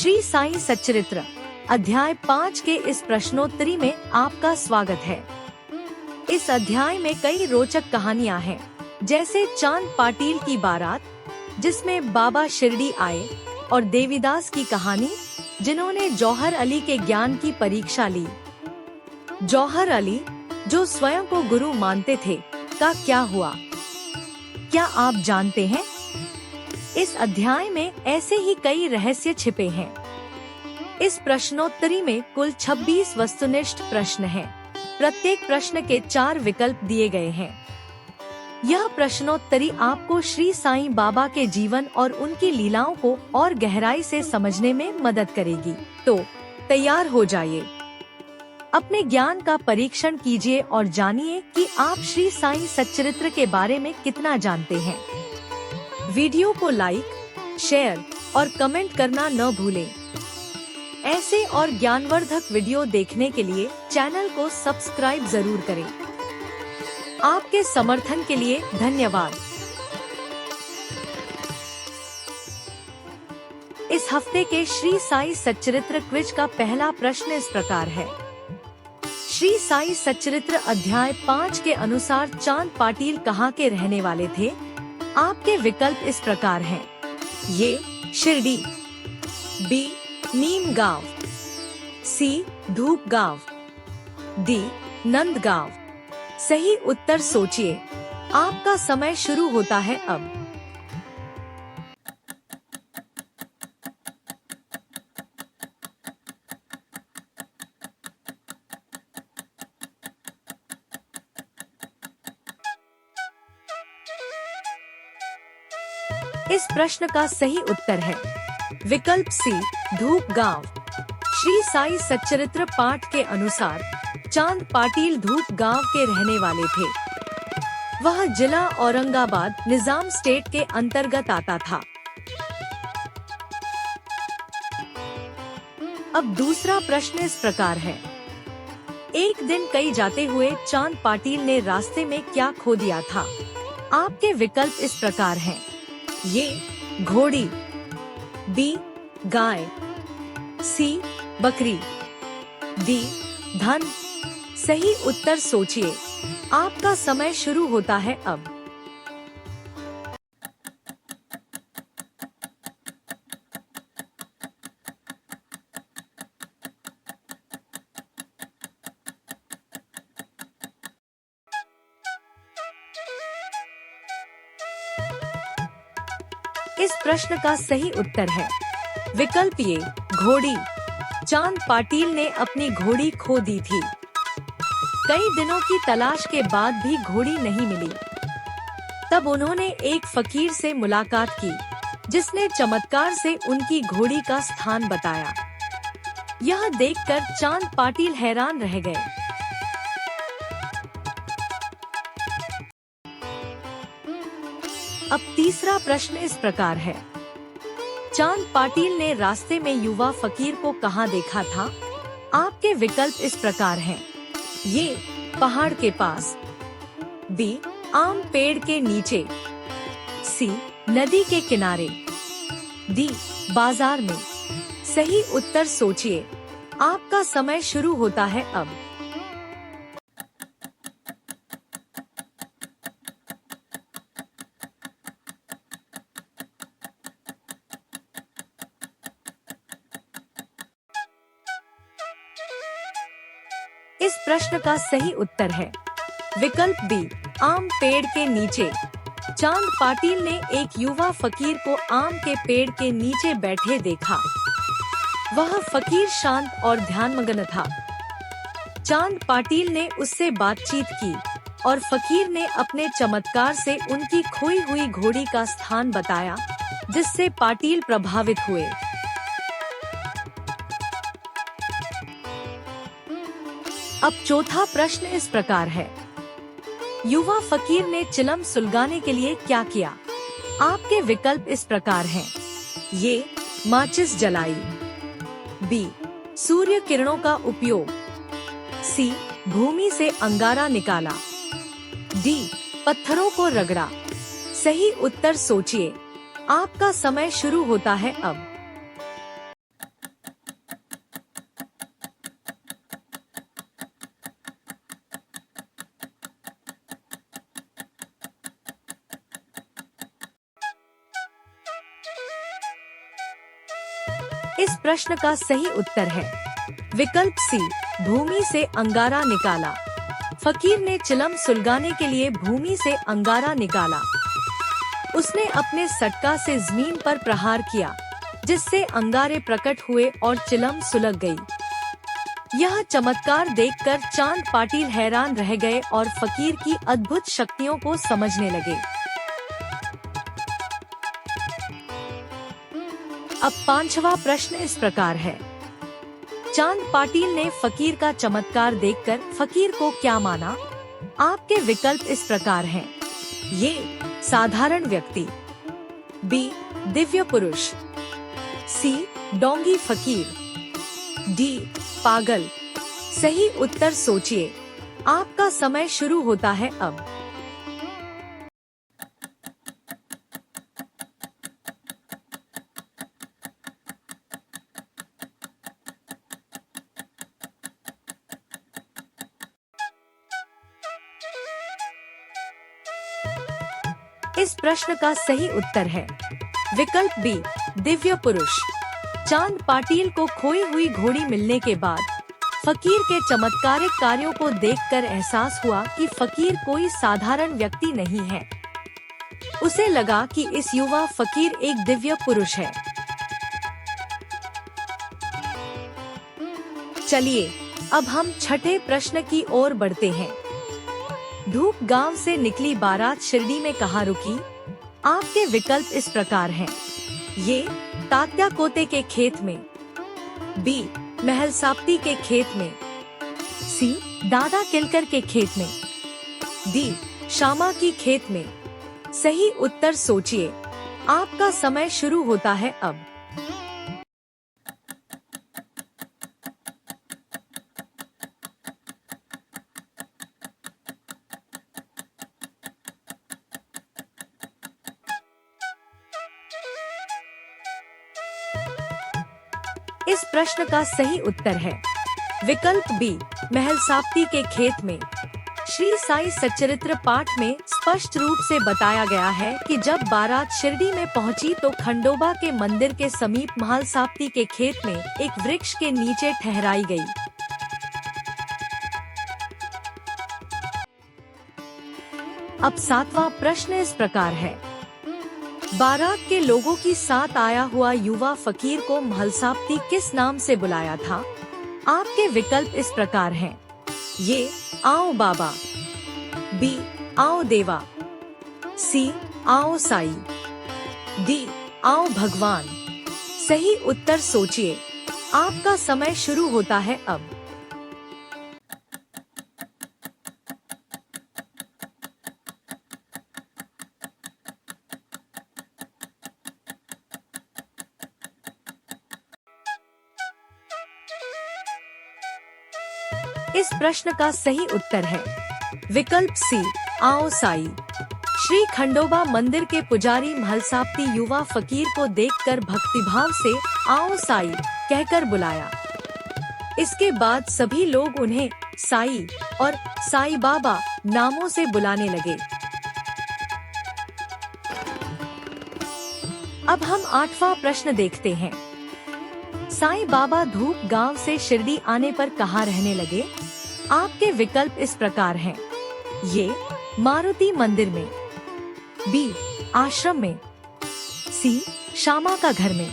श्री साईं सच्चरित्र अध्याय 5 के इस प्रश्नोत्तरी में आपका स्वागत है। इस अध्याय में कई रोचक कहानियां हैं, जैसे चांद पाटिल की बारात, जिसमें बाबा शिरडी आए, और देवीदास की कहानी, जिन्होंने जौहर अली के ज्ञान की परीक्षा ली। जौहर अली, जो स्वयं को गुरु मानते थे, का क्या हुआ, क्या आप जानते हैं? इस अध्याय में ऐसे ही कई रहस्य छिपे हैं। इस प्रश्नोत्तरी में कुल 26 वस्तुनिष्ठ प्रश्न हैं। प्रत्येक प्रश्न के 4 विकल्प दिए गए हैं। यह प्रश्नोत्तरी आपको श्री साईं बाबा के जीवन और उनकी लीलाओं को और गहराई से समझने में मदद करेगी। तो तैयार हो जाइए, अपने ज्ञान का परीक्षण कीजिए और जानिए कि आप श्री साईं सच्चरित्र के बारे में कितना जानते हैं। वीडियो को लाइक, शेयर और कमेंट करना न भूलें। ऐसे और ज्ञानवर्धक वीडियो देखने के लिए चैनल को सब्सक्राइब जरूर करें। आपके समर्थन के लिए धन्यवाद। इस हफ्ते के श्री साईं सच्चरित्र क्विज का पहला प्रश्न इस प्रकार है। श्री साईं सच्चरित्र अध्याय 5 के अनुसार चांद पाटिल कहाँ के रहने वाले थे? आपके विकल्प इस प्रकार हैं। ये शिरडी, बी नीम गांव, सी धूप गांव, डी नंद गांव। सही उत्तर सोचिए। आपका समय शुरू होता है अब। इस प्रश्न का सही उत्तर है विकल्प सी धूप गांव। श्री साईं सच्चरित्र पाठ के अनुसार चांद पाटिल धूप गांव के रहने वाले थे। वह जिला औरंगाबाद, निजाम स्टेट के अंतर्गत आता था। अब दूसरा प्रश्न इस प्रकार है। एक दिन कहीं जाते हुए चांद पाटिल ने रास्ते में क्या खो दिया था? आपके विकल्प इस प्रकार हैं। ये घोड़ी, बी गाय, सी बकरी, डी धन। सही उत्तर सोचिए। आपका समय शुरू होता है अब। इस प्रश्न का सही उत्तर है विकल्प ए घोड़ी। चांद पाटिल ने अपनी घोड़ी खो दी थी। कई दिनों की तलाश के बाद भी घोड़ी नहीं मिली। तब उन्होंने एक फकीर से मुलाकात की, जिसने चमत्कार से उनकी घोड़ी का स्थान बताया। यह देखकर चांद पाटिल हैरान रह गए। अब तीसरा प्रश्न इस प्रकार है। चांद पाटिल ने रास्ते में युवा फकीर को कहाँ देखा था? आपके विकल्प इस प्रकार हैं। ये पहाड़ के पास, बी आम पेड़ के नीचे, सी नदी के किनारे, डी बाजार में। सही उत्तर सोचिए। आपका समय शुरू होता है अब। इस प्रश्न का सही उत्तर है विकल्प बी आम पेड़ के नीचे। चांद पाटिल ने एक युवा फकीर को आम के पेड़ के नीचे बैठे देखा। वह फकीर शांत और ध्यानमग्न था। चांद पाटिल ने उससे बातचीत की और फकीर ने अपने चमत्कार से उनकी खोई हुई घोड़ी का स्थान बताया, जिससे पाटिल प्रभावित हुए। अब चौथा प्रश्न इस प्रकार है। युवा फकीर ने चिलम सुलगाने के लिए क्या किया? आपके विकल्प इस प्रकार हैं। ये माचिस जलाई, बी सूर्य किरणों का उपयोग, सी भूमि से अंगारा निकाला, डी पत्थरों को रगड़ा। सही उत्तर सोचिए। आपका समय शुरू होता है अब। इस प्रश्न का सही उत्तर है विकल्प सी, भूमि से अंगारा निकाला। फकीर ने चिलम सुलगाने के लिए भूमि से अंगारा निकाला। उसने अपने सटका से जमीन पर प्रहार किया, जिससे अंगारे प्रकट हुए और चिलम सुलग गई। यह चमत्कार देखकर चांद पाटिल हैरान रह गए और फकीर की अद्भुत शक्तियों को समझने लगे। अब पांचवा प्रश्न इस प्रकार है। चांद पाटिल ने फकीर का चमत्कार देखकर फकीर को क्या माना? आपके विकल्प इस प्रकार हैं। ये साधारण व्यक्ति, बी दिव्य पुरुष, सी डोंगी फकीर, डी पागल। सही उत्तर सोचिए। आपका समय शुरू होता है अब। इस प्रश्न का सही उत्तर है विकल्प बी, दिव्य पुरुष। चांद पाटिल को खोई हुई घोड़ी मिलने के बाद फकीर के चमत्कारिक कार्यों को देखकर एहसास हुआ कि फकीर कोई साधारण व्यक्ति नहीं है। उसे लगा कि इस युवा फकीर एक दिव्य पुरुष है। चलिए अब हम छठे प्रश्न की ओर बढ़ते हैं। धूप गांव से निकली बारात शिरडी में कहाँ रुकी? आपके विकल्प इस प्रकार हैं। ये तात्या कोते के खेत में, बी महल साप्ती के खेत में, सी दादा किलकर के खेत में, डी श्यामा की खेत में। सही उत्तर सोचिए। आपका समय शुरू होता है अब। इस प्रश्न का सही उत्तर है विकल्प बी, महल साप्ती के खेत में। श्री साई सच्चरित्र पाठ में स्पष्ट रूप से बताया गया है कि जब बारात शिरडी में पहुंची तो खंडोबा के मंदिर के समीप महल साप्ती के खेत में एक वृक्ष के नीचे ठहराई गई। अब सातवां प्रश्न इस प्रकार है। बारात के लोगों की साथ आया हुआ युवा फकीर को महल साप्ती किस नाम से बुलाया था? आपके विकल्प इस प्रकार हैं। ये आओ बाबा, बी आओ देवा, सी आओ साई, डी आओ भगवान। सही उत्तर सोचिए। आपका समय शुरू होता है अब। इस प्रश्न का सही उत्तर है विकल्प सी, आओ साई। श्री खंडोबा मंदिर के पुजारी महल साप्ती युवा फकीर को देखकर भक्तिभाव से आओ साई कहकर बुलाया। इसके बाद सभी लोग उन्हें साई और साई बाबा नामों से बुलाने लगे। अब हम आठवां प्रश्न देखते हैं। साई बाबा धूप गांव से शिरडी आने पर कहाँ रहने लगे? आपके विकल्प इस प्रकार हैं। ये मारुति मंदिर में, बी आश्रम में, सी श्यामा का घर में,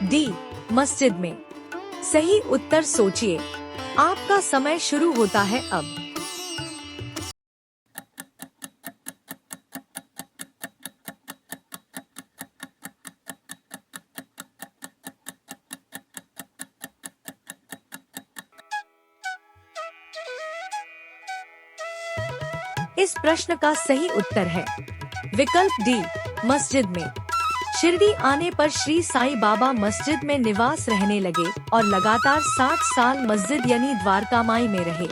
डी मस्जिद में। सही उत्तर सोचिए। आपका समय शुरू होता है अब। इस प्रश्न का सही उत्तर है विकल्प डी, मस्जिद में। शिरडी आने पर श्री साईं बाबा मस्जिद में निवास रहने लगे और लगातार 60 साल मस्जिद यानी द्वारका माई में रहे।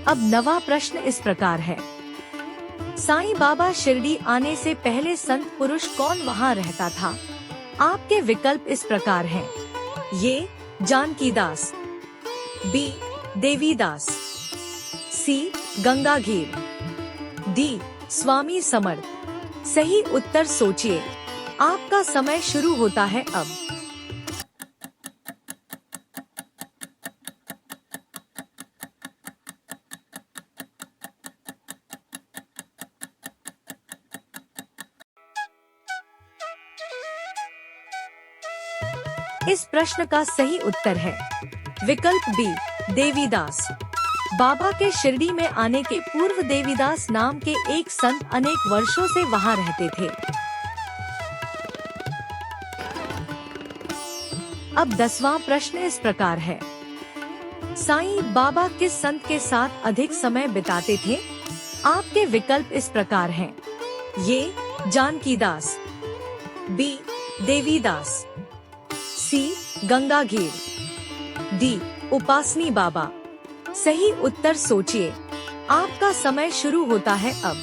अब नवा प्रश्न इस प्रकार है। साईं बाबा शिरडी आने से पहले संत पुरुष कौन वहां रहता था? आपके विकल्प इस प्रकार हैं। ये जानकीदास, बी देवीदास, सी गंगागीर, डी स्वामी समर्थ। सही उत्तर सोचिए। आपका समय शुरू होता है अब। इस प्रश्न का सही उत्तर है विकल्प बी, देवीदास। बाबा के शिरडी में आने के पूर्व देवीदास नाम के एक संत अनेक वर्षों से वहां रहते थे। अब 10वां प्रश्न इस प्रकार है, साईं बाबा किस संत के साथ अधिक समय बिताते थे? आपके विकल्प इस प्रकार हैं। ये जानकीदास, बी देवीदास, सी गंगागीर, डी उपासनी बाबा। सही उत्तर सोचिए। आपका समय शुरू होता है अब।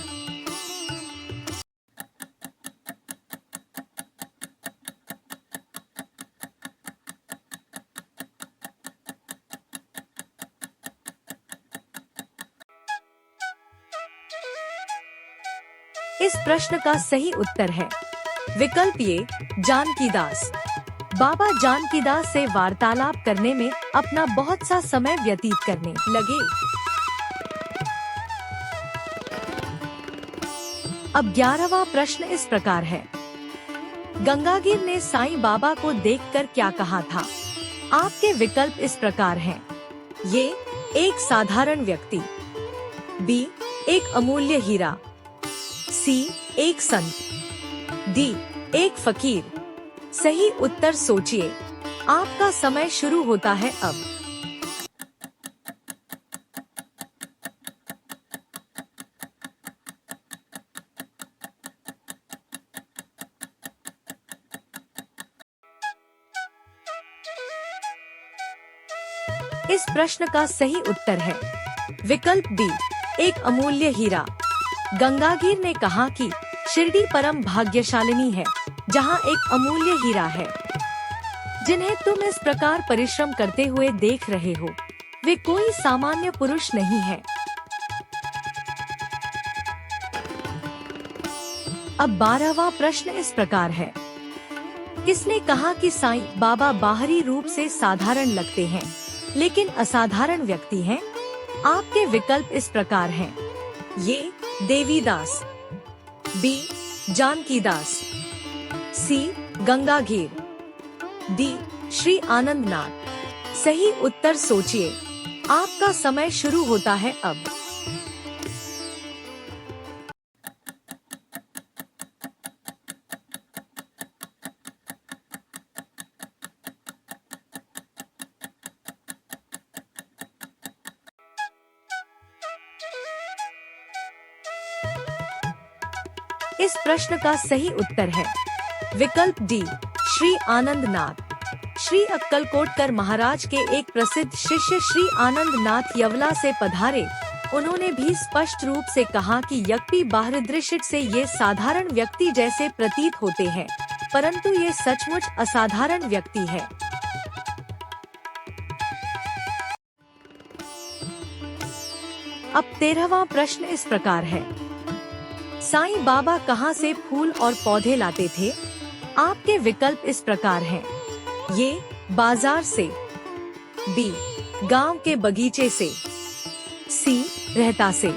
इस प्रश्न का सही उत्तर है विकल्प ए, जानकीदास। बाबा जानकीदास से वार्तालाप करने में अपना बहुत सा समय व्यतीत करने लगे। अब 11वां प्रश्न इस प्रकार है, गंगागीर ने साईं बाबा को देखकर क्या कहा था? आपके विकल्प इस प्रकार हैं। ये एक साधारण व्यक्ति, बी एक अमूल्य हीरा, सी एक संत, डी एक फकीर। सही उत्तर सोचिए। आपका समय शुरू होता है अब। इस प्रश्न का सही उत्तर है विकल्प बी, एक अमूल्य हीरा। गंगागीर ने कहा कि शिरडी परम भाग्यशालिनी है जहां एक अमूल्य हीरा है। जिन्हें तुम इस प्रकार परिश्रम करते हुए देख रहे हो, वे कोई सामान्य पुरुष नहीं है। अब 12वां प्रश्न इस प्रकार है, किसने कहा कि साईं बाबा बाहरी रूप से साधारण लगते हैं लेकिन असाधारण व्यक्ति हैं? आपके विकल्प इस प्रकार हैं। ये देवीदास, बी जानकीदास, सी गंगागीर, डी श्री आनंदनाथ। सही उत्तर सोचिए। आपका समय शुरू होता है अब। इस प्रश्न का सही उत्तर है विकल्प डी, श्री आनंदनाथ। श्री अक्कलकोटकर महाराज के एक प्रसिद्ध शिष्य श्री आनंदनाथ यवला से पधारे। उन्होंने भी स्पष्ट रूप से कहा कि यद्यपि बाहरी दृष्टि से ये साधारण व्यक्ति जैसे प्रतीत होते हैं, परंतु ये सचमुच असाधारण व्यक्ति है। अब 13वां प्रश्न इस प्रकार है, साईं बाबा कहाँ से फूल और पौधे लाते थे? आपके विकल्प इस प्रकार हैं। ये बाजार से, बी गांव के बगीचे से, सी रहता से,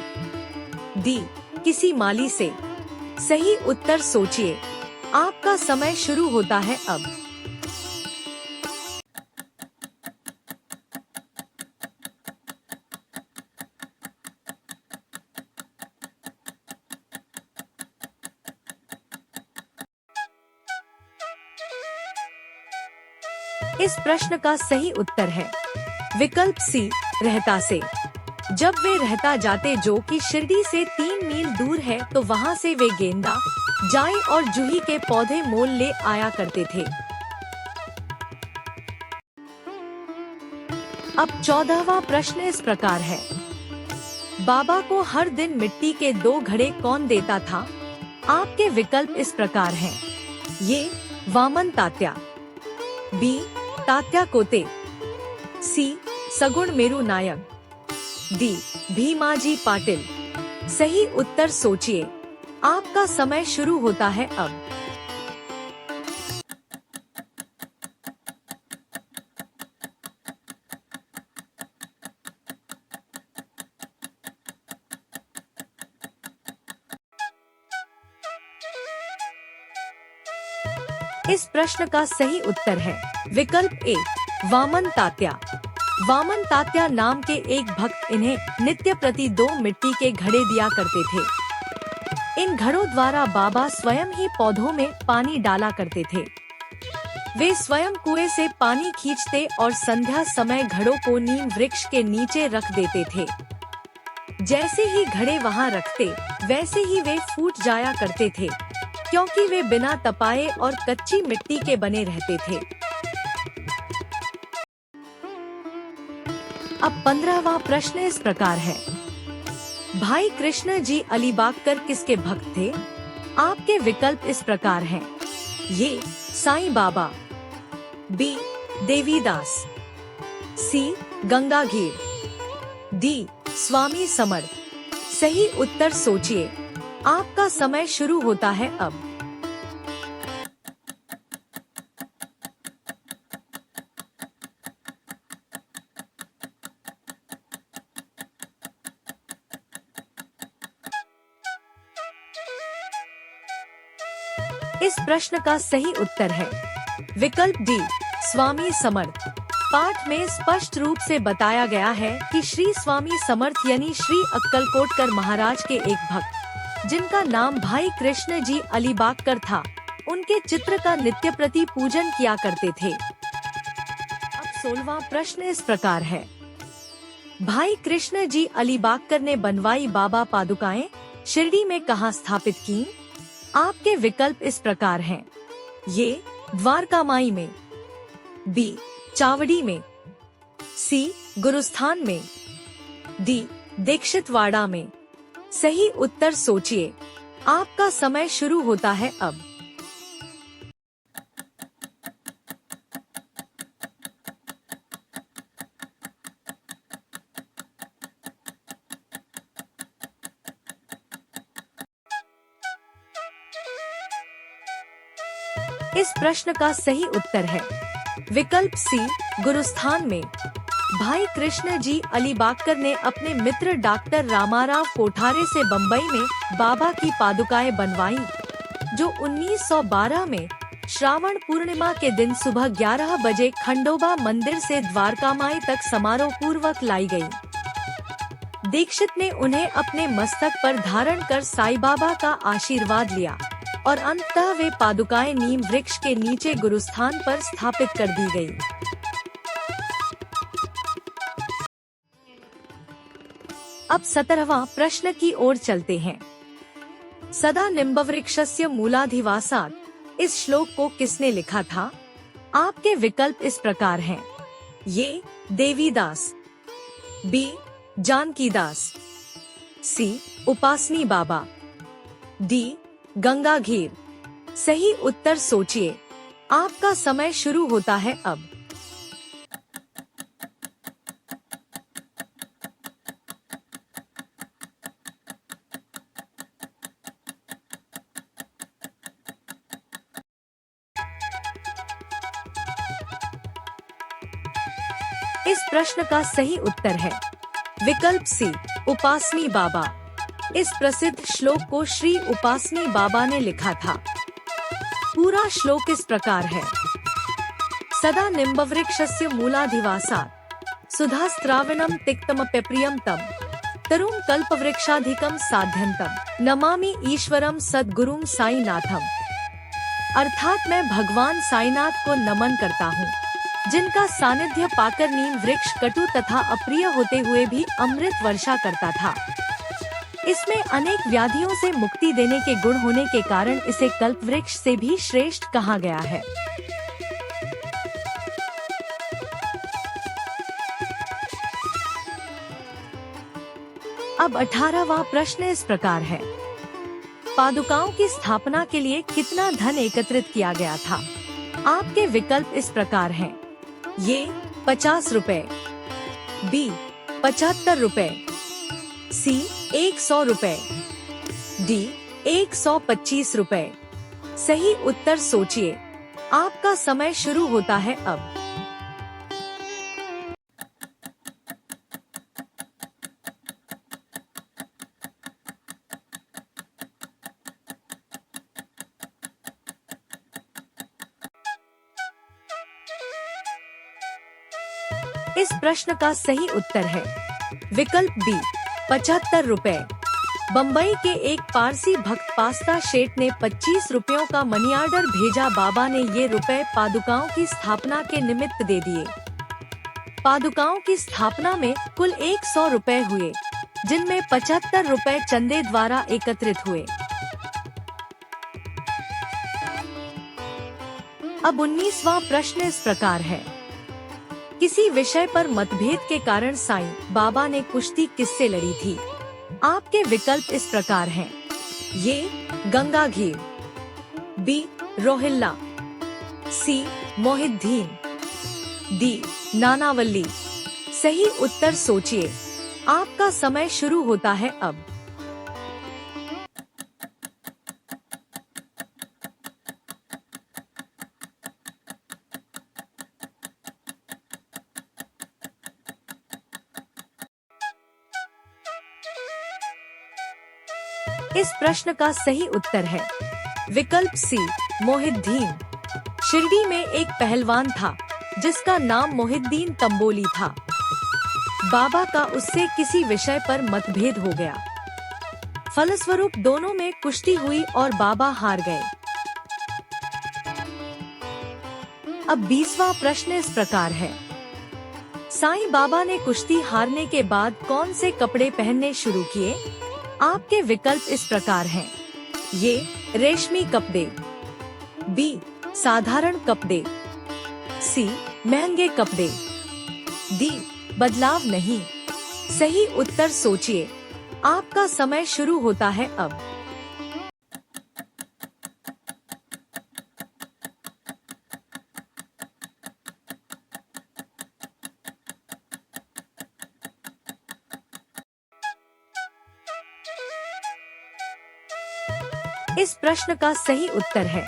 डी किसी माली से। सही उत्तर सोचिए। आपका समय शुरू होता है अब। इस प्रश्न का सही उत्तर है विकल्प सी, रहता से। जब वे रहता जाते जो कि शिरडी से 3 मील दूर है, तो वहां से वे गेंदा, जाई और जूही के पौधे मोल ले आया करते थे। अब 14वां प्रश्न इस प्रकार है, बाबा को हर दिन मिट्टी के 2 घड़े कौन देता था? आपके विकल्प इस प्रकार हैं। ये वामन तात्या, बी तात्या कोते, सी सगुण मेरू नायक, डी भीमाजी पाटिल। सही उत्तर सोचिए। आपका समय शुरू होता है अब। इस प्रश्न का सही उत्तर है विकल्प ए, वामन तात्या। वामन तात्या नाम के एक भक्त इन्हें नित्य प्रति 2 मिट्टी के घड़े दिया करते थे। इन घड़ों द्वारा बाबा स्वयं ही पौधों में पानी डाला करते थे। वे स्वयं कुएं से पानी खींचते और संध्या समय घड़ों को नीम वृक्ष के नीचे रख देते थे। जैसे ही घड़े वहां रखते वैसे ही वे फूट जाया करते थे, क्योंकि वे बिना तपाए और कच्ची मिट्टी के बने रहते थे। अब 15वां प्रश्न इस प्रकार है, भाई कृष्ण जी अलीबागकर किसके भक्त थे? आपके विकल्प इस प्रकार हैं, ये साईं बाबा, बी देवीदास, सी गंगाघीर, डी स्वामी समर्थ। सही उत्तर सोचिए, आपका समय शुरू होता है अब। इस प्रश्न का सही उत्तर है विकल्प डी, स्वामी समर्थ। पाठ में स्पष्ट रूप से बताया गया है कि श्री स्वामी समर्थ यानी श्री अक्कलकोटकर महाराज के एक भक्त, जिनका नाम भाई कृष्ण जी अलीबागकर था, उनके चित्र का नित्य प्रति पूजन किया करते थे। अब 16वां प्रश्न इस प्रकार है, भाई कृष्ण जी अलीबागकर ने बनवाई बाबा पादुकाएं शिरडी में कहाँ स्थापित की? आपके विकल्प इस प्रकार हैं, ये द्वारका माई में, बी चावड़ी में, सी गुरुस्थान में, डी दीक्षितवाड़ा में। सही उत्तर सोचिए, आपका समय शुरू होता है अब। इस प्रश्न का सही उत्तर है विकल्प सी, गुरुस्थान में। भाई कृष्ण जी अलीबागकर ने अपने मित्र डॉक्टर रामाराव कोठारे से बम्बई में बाबा की पादुकाएं बनवाई, जो 1912 में श्रावण पूर्णिमा के दिन सुबह 11 बजे खंडोबा मंदिर से द्वारकामाई तक समारोह पूर्वक लाई गयी। दीक्षित ने उन्हें अपने मस्तक पर धारण कर साईं बाबा का आशीर्वाद लिया और अंततः वे पादुकाएं नीम वृक्ष के नीचे गुरुस्थान पर स्थापित कर दी गयी। अब 17वां प्रश्न की ओर चलते हैं। सदा निम्बवृक्षस्य मूलाधिवासात्, इस श्लोक को किसने लिखा था? आपके विकल्प इस प्रकार हैं, ये देवीदास, बी जानकीदास, सी उपासनी बाबा, डी गंगाघीर। सही उत्तर सोचिए, आपका समय शुरू होता है अब। इस प्रश्न का सही उत्तर है विकल्प सी, उपासनी बाबा। इस प्रसिद्ध श्लोक को श्री उपासनी बाबा ने लिखा था। पूरा श्लोक इस प्रकार है, सदा निम्बवृक्षस्य मूलाधिवासात् सुधास्त्राविणं तिक्तमप्यप्रियं तं तरुं कल्पवृक्षाधिकं साध्यन्तं नमामि ईश्वरं सद्गुरुं साईनाथम। अर्थात मैं भगवान साईनाथ को नमन करता हूँ, जिनका सानिध्य पाकर नीम वृक्ष कटु तथा अप्रिय होते हुए भी अमृत वर्षा करता था। इसमें अनेक व्याधियों से मुक्ति देने के गुण होने के कारण इसे कल्प वृक्ष से भी श्रेष्ठ कहा गया है। अब 18वां प्रश्न इस प्रकार है, पादुकाओं की स्थापना के लिए कितना धन एकत्रित किया गया था? आपके विकल्प इस प्रकार हैं, ये 50 रुपए, बी 75 रुपए, सी 100 रुपए, डी 125 रुपए। सही उत्तर सोचिए। आपका समय शुरू होता है अब। इस प्रश्न का सही उत्तर है विकल्प बी, 75 रुपए। बम्बई के एक पारसी भक्त पास्ता शेठ ने 25 रुपयों का मनी ऑर्डर भेजा। बाबा ने ये रुपए पादुकाओं की स्थापना के निमित्त दे दिए। पादुकाओं की स्थापना में कुल 100 रुपए हुए, जिनमें 75 रुपए चंदे द्वारा एकत्रित हुए। अब 19वां प्रश्न इस प्रकार है। किसी विषय पर मतभेद के कारण साईं बाबा ने कुश्ती किससे लड़ी थी? आपके विकल्प इस प्रकार हैं। ये गंगाघीर, बी रोहिल्ला, सी मोहिद्दीन, डी नानावल्ली। सही उत्तर सोचिए। आपका समय शुरू होता है अब। इस प्रश्न का सही उत्तर है विकल्प सी, मोहिद्दीन। शिरडी में एक पहलवान था जिसका नाम मोहिद्दीन तंबोली था। बाबा का उससे किसी विषय पर मतभेद हो गया। फलस्वरूप दोनों में कुश्ती हुई और बाबा हार गए। अब 20वां प्रश्न इस प्रकार है। साईं बाबा ने कुश्ती हारने के बाद कौन से कपड़े पहनने शुरू किए? आपके विकल्प इस प्रकार हैं। ये रेशमी कपड़े, बी साधारण कपड़े, सी महंगे कपड़े, डी बदलाव नहीं। सही उत्तर सोचिए। आपका समय शुरू होता है अब। इस प्रश्न का सही उत्तर है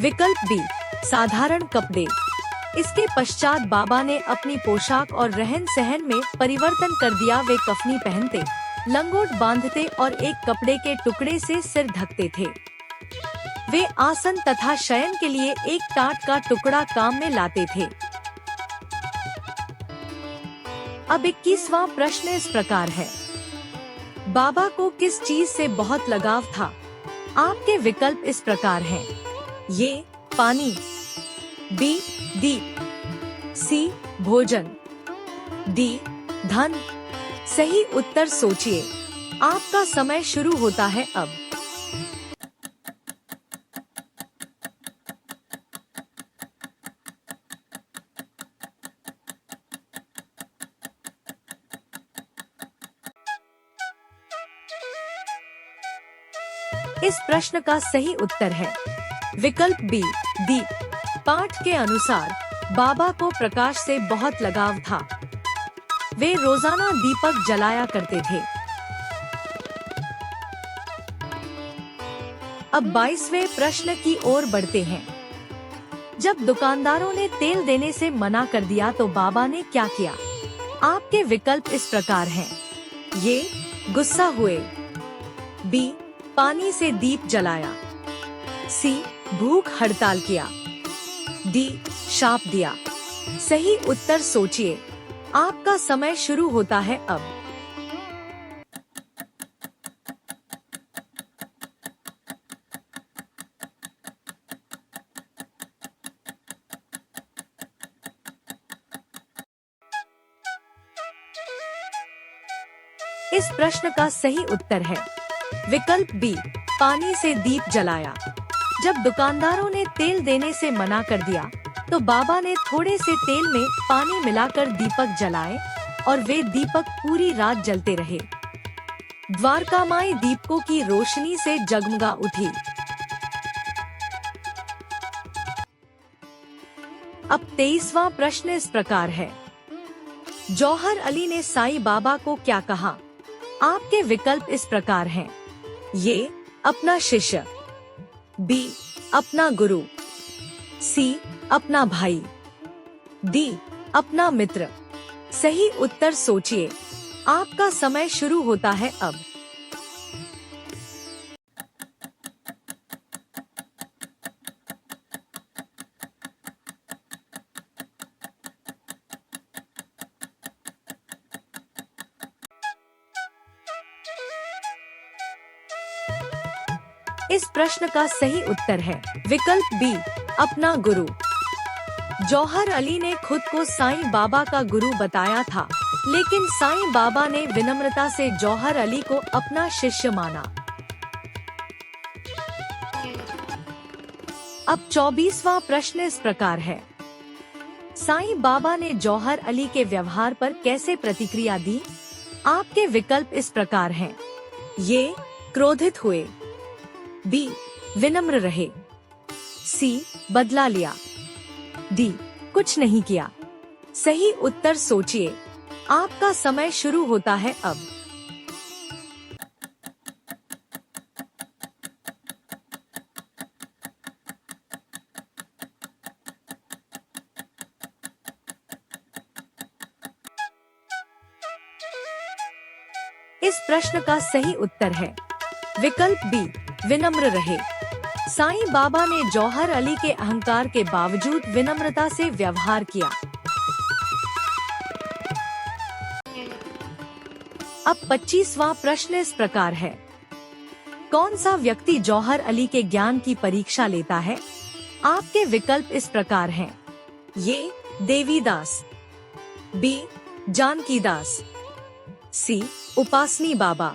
विकल्प बी, साधारण कपड़े। इसके पश्चात बाबा ने अपनी पोशाक और रहन सहन में परिवर्तन कर दिया। वे कफनी पहनते, लंगोट बांधते और एक कपड़े के टुकड़े से सिर ढकते थे। वे आसन तथा शयन के लिए एक टाट का टुकड़ा काम में लाते थे। अब 21वां प्रश्न इस प्रकार है। बाबा को किस चीज से बहुत लगाव था? आपके विकल्प इस प्रकार हैं। ये पानी, बी दीप, सी भोजन, डी धन। सही उत्तर सोचिए। आपका समय शुरू होता है अब। इस प्रश्न का सही उत्तर है विकल्प बी, दीप। पाठ के अनुसार बाबा को प्रकाश से बहुत लगाव था। वे रोजाना दीपक जलाया करते थे। अब 22वें प्रश्न की ओर बढ़ते हैं। जब दुकानदारों ने तेल देने से मना कर दिया तो बाबा ने क्या किया? आपके विकल्प इस प्रकार हैं। ये गुस्सा हुए, बी पानी से दीप जलाया, सी भूख हड़ताल किया, डी शाप दिया। सही उत्तर सोचिए। आपका समय शुरू होता है अब। इस प्रश्न का सही उत्तर है विकल्प बी, पानी से दीप जलाया। जब दुकानदारों ने तेल देने से मना कर दिया तो बाबा ने थोड़े से तेल में पानी मिलाकर दीपक जलाए और वे दीपक पूरी रात जलते रहे। द्वारकामाई दीपकों की रोशनी से जगमगा उठी। अब 23वां प्रश्न इस प्रकार है। जौहर अली ने साईं बाबा को क्या कहा? आपके विकल्प इस प्रकार हैं। ये अपना शिष्य, बी अपना गुरु, सी अपना भाई, डी अपना मित्र। सही उत्तर सोचिए, आपका समय शुरू होता है अब। इस प्रश्न का सही उत्तर है विकल्प बी अपना गुरु। जौहर अली ने खुद को साईं बाबा का गुरु बताया था, लेकिन साईं बाबा ने विनम्रता से जौहर अली को अपना शिष्य माना। अब 24वां प्रश्न इस प्रकार है, साईं बाबा ने जौहर अली के व्यवहार पर कैसे प्रतिक्रिया दी? आपके विकल्प इस प्रकार हैं। ये क्रोधित हुए, बी विनम्र रहे, सी बदला लिया, डी कुछ नहीं किया। सही उत्तर सोचिए, आपका समय शुरू होता है अब। इस प्रश्न का सही उत्तर है विकल्प बी विनम्र रहे। साईं बाबा ने जौहर अली के अहंकार के बावजूद विनम्रता से व्यवहार किया। अब 25वां प्रश्न इस प्रकार है, कौन सा व्यक्ति जौहर अली के ज्ञान की परीक्षा लेता है? आपके विकल्प इस प्रकार हैं। ये देवीदास, बी जानकीदास, सी उपासनी बाबा,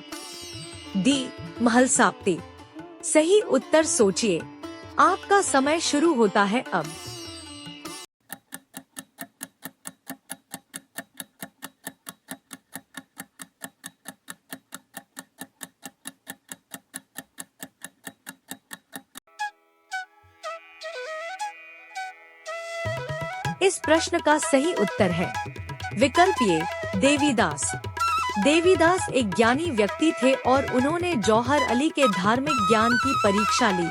डी महलसाप्ती। सही उत्तर सोचिए, आपका समय शुरू होता है अब। इस प्रश्न का सही उत्तर है विकल्प ए देवीदास। देवीदास एक ज्ञानी व्यक्ति थे और उन्होंने जौहर अली के धार्मिक ज्ञान की परीक्षा ली।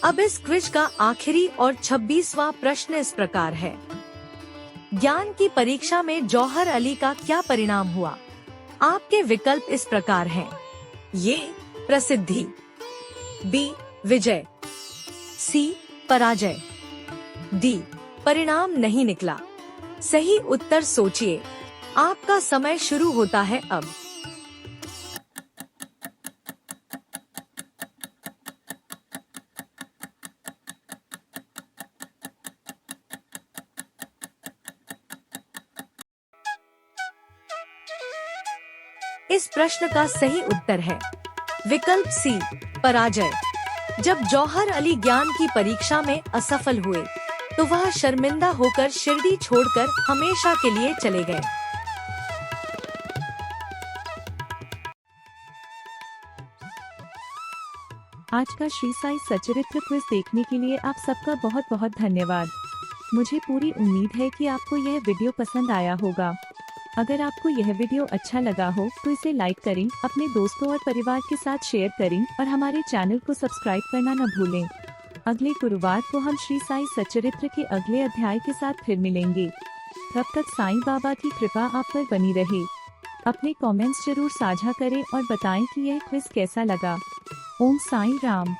अब इस क्विज का आखिरी और 26वां प्रश्न इस प्रकार है, ज्ञान की परीक्षा में जौहर अली का क्या परिणाम हुआ? आपके विकल्प इस प्रकार हैं। ये प्रसिद्धि, बी विजय, सी पराजय, डी परिणाम नहीं निकला। सही उत्तर सोचिए, आपका समय शुरू होता है अब। इस प्रश्न का सही उत्तर है विकल्प सी पराजय। जब जौहर अली ज्ञान की परीक्षा में असफल हुए तो वह शर्मिंदा होकर शिरडी छोड़कर हमेशा के लिए चले गए। आज का श्री साई सच्चरित्र क्विज देखने के लिए आप सबका बहुत बहुत धन्यवाद। मुझे पूरी उम्मीद है कि आपको यह वीडियो पसंद आया होगा। अगर आपको यह वीडियो अच्छा लगा हो तो इसे लाइक करें, अपने दोस्तों और परिवार के साथ शेयर करें और हमारे चैनल को सब्सक्राइब करना न भूलें। अगले गुरुवार को हम श्री साई सच्चरित्र के अगले अध्याय के साथ फिर मिलेंगे। तब तक साईं बाबा की कृपा आप पर बनी रहे। अपने कमेंट्स जरूर साझा करें और बताएं कि यह क्विज कैसा लगा। ओम साईं राम।